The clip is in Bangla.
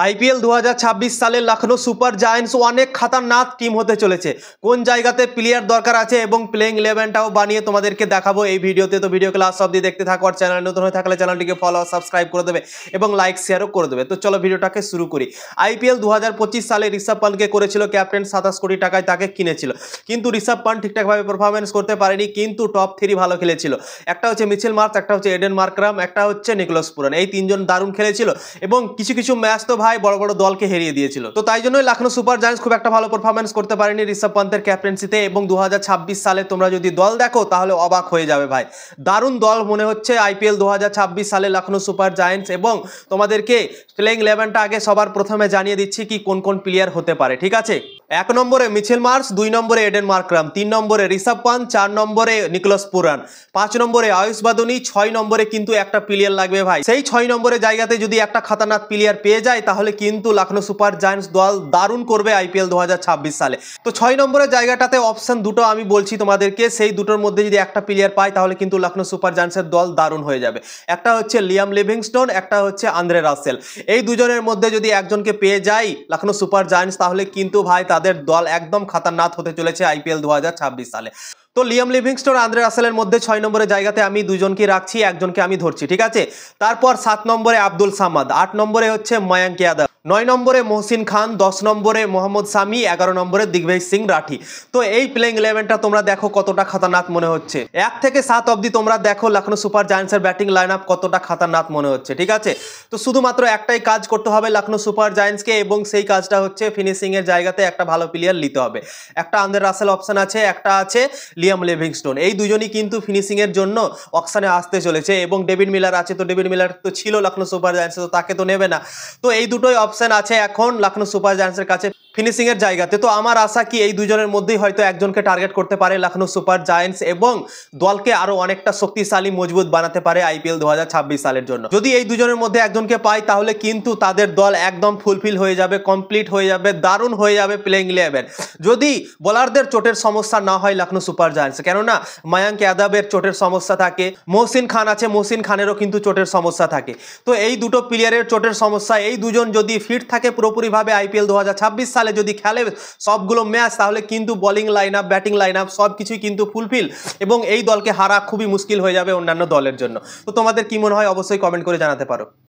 আইপিএল 2026 সালে লখনৌ সুপার জায়ান্টস অনেক খতরনাক টিম হতে চলেছে। কোন জায়গাতে প্লেয়ার দরকার আছে এবং প্লেইং 11টাও বানিয়ে তোমাদেরকে দেখাবো এই ভিডিওতে। তো ভিডিওকে লাস্ট অবধি দেখতে থাকো। আর চ্যানেল নতুন হয়ে থাকলে চ্যানেলটিকে ফলো সাবস্ক্রাইব করে দেবে এবং লাইক শেয়ারও করে দেবে। তো চলো ভিডিওটাকে শুরু করি। আইপিএল 2025 সালে ঋষভ পান্টকে করেছিল ক্যাপ্টেন, 27 কোটি টাকায় তাকে কিনেছিল, কিন্তু ঋষভ পান্ট ঠিকঠাকভাবে পারফরমেন্স করতে পারেনি, কিন্তু টপ 3 ভালো খেলেছিল। একটা হচ্ছে মিচেল মার্শ, একটা হচ্ছে এডেন মার্করাম, একটা হচ্ছে নিকোলাস পুরান। এই তিনজন দারুণ খেলেছিল এবং কিছু কিছু ম্যাচ তো ভাই বড় বড় দলকে হারিয়ে দিয়েছিল। তো তাই জন্যই লখনৌ সুপার জায়ান্টস খুব একটা ভালো পারফরমেন্স করতে পারেনি ঋষভ পান্তের ক্যাপ্টেন্সিতে। এবং 2026 সালে তোমরা যদি দল দেখো তাহলে অবাক হয়ে যাবে ভাই, দারুণ দল মনে হচ্ছে আইপিএল 2026 সালে লখনৌ সুপার জায়ান্টস। এবং তোমাদেরকে প্লেইং 11টা আগে সবার প্রথমে জানিয়ে দিচ্ছি কি কোন কোন প্লেয়ার হতে পারে, ঠিক আছে। 1 নম্বরে মিচেল মার্শ, 2 নম্বরে এডেন মার্করাম, 3 নম্বরে ঋষভ পান্ট, 4 নম্বরে নিকোলাস পুরান, 5 নম্বরে আয়ুষ বাদুনি, 6 নম্বরে কিন্তু একটা প্লেয়ার লাগবে ভাই। সেই 6 নম্বরের জায়গাতে যদি একটা খতরনাক প্লেয়ার পেয়ে যায় তাহলে কিন্তু লখনৌ সুপার জায়ান্টস দল দারুণ করবে আইপিএল 2026 সালে। তো 6 নম্বরের জায়গাটাতে অপশন দুটো আমি বলছি তোমাদেরকে, সেই দুটোর মধ্যে যদি একটা প্লেয়ার পায় তাহলে কিন্তু লখনৌ সুপার জায়ান্টসের দল দারুণ হয়ে যাবে। একটা হচ্ছে লিয়াম লিভিংস্টোন, একটা হচ্ছে আন্দ্রে রাসেল। এই দুজনের মধ্যে যদি একজনকে পেয়ে যায় লখনৌ সুপার জায়ান্টস তাহলে কিন্তু ভাই তাদের দল একদম খতরনাক হতে চলেছে আইপিএল 2026 সালে। তো লিয়াম লিভিংস্টোন, আন্দ্রে রাসেলের মধ্যে 6 নম্বরের জায়গাতে আমি দুজনকে রাখছি, একজনকে আমি ধরছি, ঠিক আছে। তারপর 7 নম্বরে আব্দুল সামাদ, 8 নম্বরে হচ্ছে ময়ঙ্ক যাদব, 9 নম্বরে মহসিন খান, 10 নম্বরে মোহাম্মদ শামি, 11 নম্বরে দিগ্বিজয় সিং রাঠি। তো এই প্লেইং 11টা তোমরা দেখো কতটা খতরনাক মনে হচ্ছে। 1 থেকে 7 অবধি তোমরা দেখো লখনৌ সুপার জায়ান্টসের ব্যাটিং লাইন আপ কতটা খতরনাক মনে হচ্ছে, ঠিক আছে। তো শুধুমাত্র একটাই কাজ করতে হবে লখনৌ সুপার জায়ান্টসকে, এবং সেই কাজটা হচ্ছে ফিনিশিং এর জায়গাতে একটা ভালো প্লেয়ার নিতে হবে। একটা আন্দ্রে রাসেল অপশন আছে, একটা আছে লিয়াম লিভিংস্টোন। এই দুজনই কিন্তু ফিনিশিং এর জন্য অকশনে আসতে চলেছে। এবং ডেভিড মিলার আছে, তো ডেভিড মিলার তো ছিল লখনৌ সুপার জায়ান্টসে, তো তাকে তো নেবে না। তো এই দুটোই অপশন আছে এখন লখনৌ সুপার জায়ান্টসের কাছে ফিনিশিং এর জায়গাতে। তো আমার আশা কি এই দুজনের মধ্যেই হয়তো একজনকে টার্গেট করতে পারে লখনৌ সুপার জায়ান্টস এবং দলকে আরো অনেকটা শক্তিশালী মজবুত বানাতে পারে আইপিএল 2026 সালের জন্য। যদি এই দুজনের মধ্যে একজনকে পায় তাহলে কিন্তু তাদের দল একদম ফুলফিল হয়ে যাবে, কমপ্লিট হয়ে যাবে, দারুণ হয়ে যাবে প্লেইং 11। যদি বোলারদের চোটের সমস্যা না হয় লখনৌ সুপার জায়ান্টস, কেননা ময়ঙ্ক যাদবের চোটের সমস্যা থাকে, মহসিন খান আছে, মহসিন খানেরও কিন্তু চোটের সমস্যা থাকে। তো এই দুটো প্লেয়ারের চোটের সমস্যা, এই দুজন যদি ফিট থাকে পুরোপুরিভাবে আইপিএল 2026 সালে যদি খেলে সবগুলো ম্যাচ, তাহলে কিন্তু bowling line up, batting line up সব কিছুই কিন্তু ফুলফিল, এবং এই দলকে হারা খুবই মুশকিল হয়ে যাবে অন্যান্য দলের জন্য। তো তোমাদের কি মনে হয় অবশ্যই কমেন্ট করে জানাতে পারো।